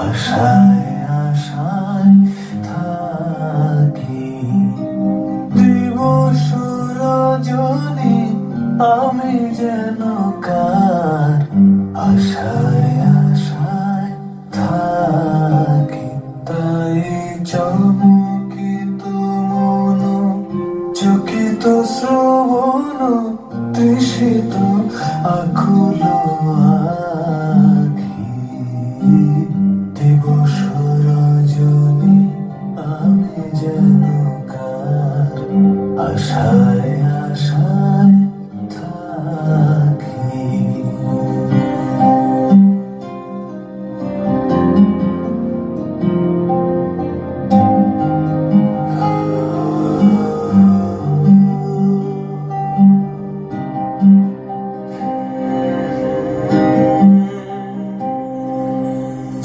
আশায় আশায় থাকি, দিবস রজনী আমি যেন কার আশায় আশায় থাকি। তাই চমকিত মন, চকিত শ্রবণ, তৃষিত আকুল আখি, দিবস রজনী আমি যেন কার আশায় আশায় থাকি।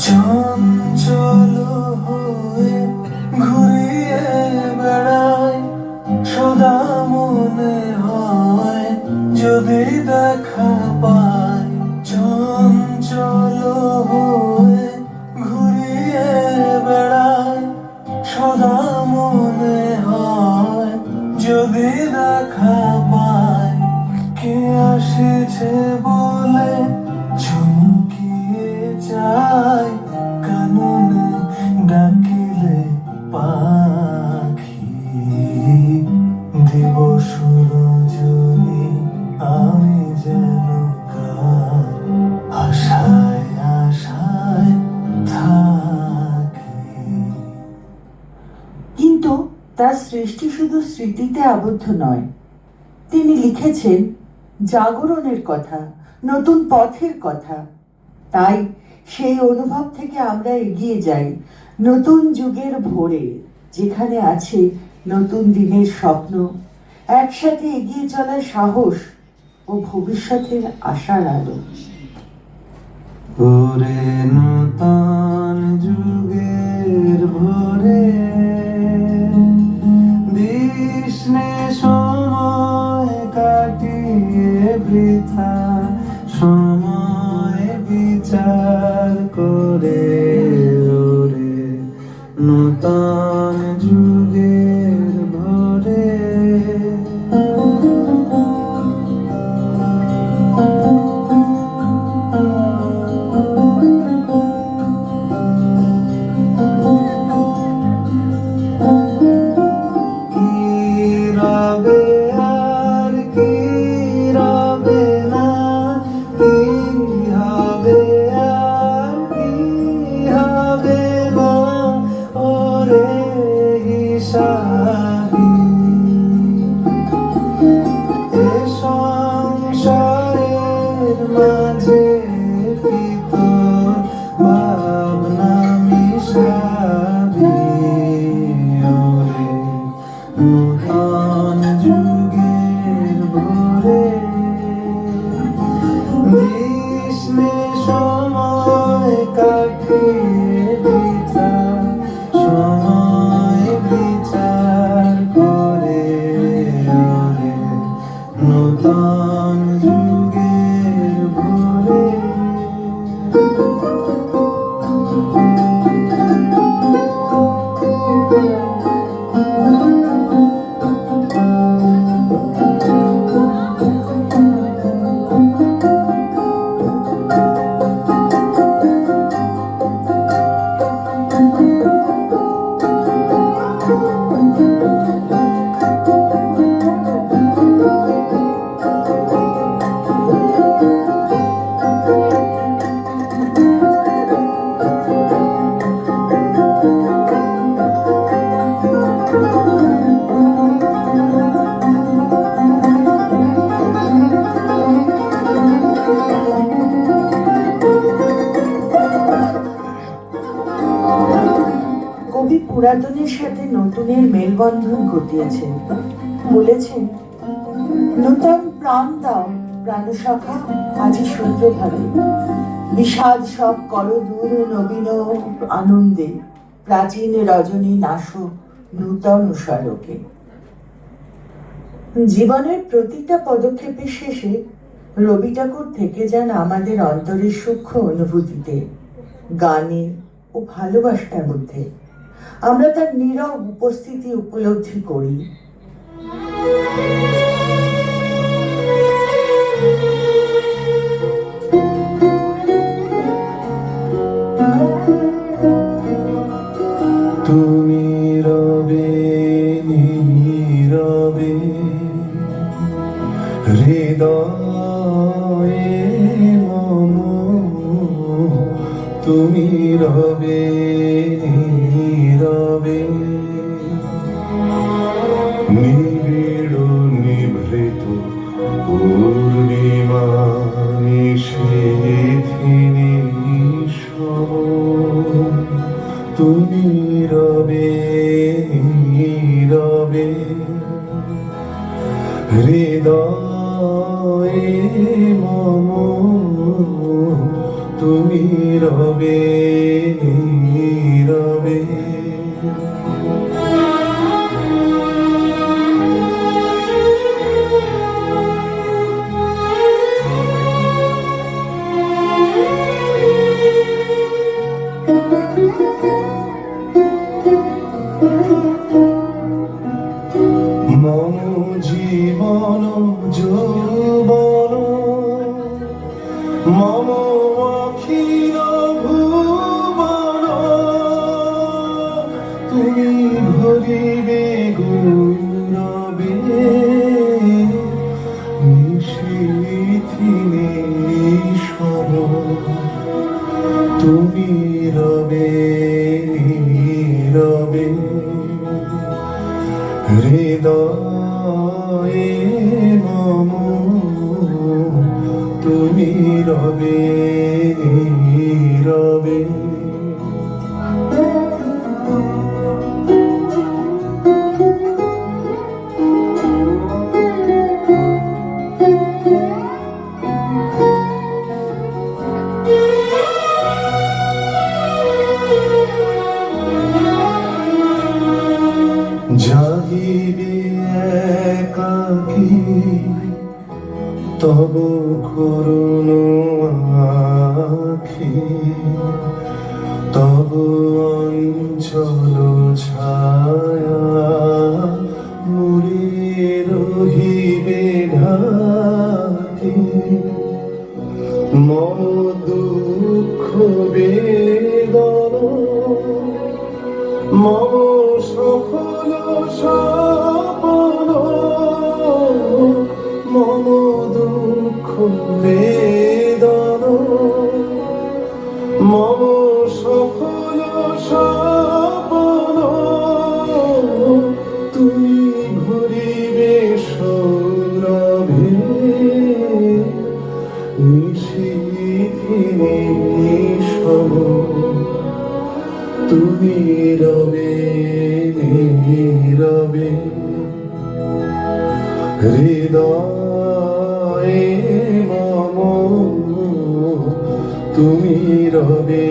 চঞ্চল হয়ে ঘুরিয়ে বেড়াই, সদা মনে হয় যদি দেখা পাই। চঞ্চল হয়ে ঘুরিয়ে বেড়াই, সদা মনে হয় যদি দেখা পাই। কে আসিছে বলে চমকিয়ে যায়, কানন ডাকিলে পাখি, দিবস রজনী আমি যেন কার আশায় আশায় থাকি। কিন্তু তার সৃষ্টি শুধু স্মৃতিতে আবদ্ধ নয়, তিনি লিখেছেন জাগরণের কথা, নতুন পথের কথা। তাই সেই অনুভব থেকে আমরা এগিয়ে যাই নতুন যুগের ভোরে, যেখানে আছে নতুন দিনের স্বপ্ন, একসাথে এগিয়ে চলার সাহস ও ভবিষ্যতের আশার আলো। ওরে নতুন যুগের ভোরে, দিশনে সময় কাটিয়ে বৃথা, সময় বিচার করে। ওরে নতুন যুগের ভোরে, সংসারের মাঝে ভিতর ভাবনা মিশাবি। ওরে নতুন যুগের ভোরে, গ্রীষ্মে সময় কাটিয়ে বৃথা, সময় বিচার করে। ওরে নতুন যুগের ভোরে, কবি পুরাতনের সাথে নতুনের মেলবন্ধন ঘটিয়েছেন। বলেছেন, নূতন প্রাণ দাও প্রাণসখা আজি সূর্যভাবে, বিষাদ সব করো দূর নবীন আনন্দে, প্রাচীন রজনী নাশো নূতন স্বরকে। জীবনের প্রতিটা পদক্ষেপের শেষে রবি ঠাকুর থেকে যান আমাদের অন্তরের সূক্ষ্ম অনুভূতিতে, গানে, ও ভালোবাসার মধ্যে আমরা তার নীরব উপস্থিতি উপলব্ধি করি। তুমি রবে নীরবে হৃদয়ে মম, তুমি রবে নীরবে নিবিড় নিভৃত পূর্ণিমা নিশীথিনী সম, তুমি রবে নীরবে হৃদয়ে মম, তুমি রবে নীরবে। মম জীবন যৌবন মম অখিল ভুবন, তুমি ভরিবে গৌরবে নিশীথিনী সম, তুমি রবে নীরবে হৃদয়ে মম, তুমি রবে নীরবে। জাগিবে একাকী তব করুণ আখি, তব অঞ্চল ছায়া মুড়ে রহিবে ঢাকি, মম দুঃখ বেদন মম সফল স্বপন, মম দুঃখ বেদন মম সফল স্বপন, তুমি ঘুরিবে সৌরভে নিশীথিনী সম, তুমি রবে নীরবে হৃদয়ে মম, তুমি রবে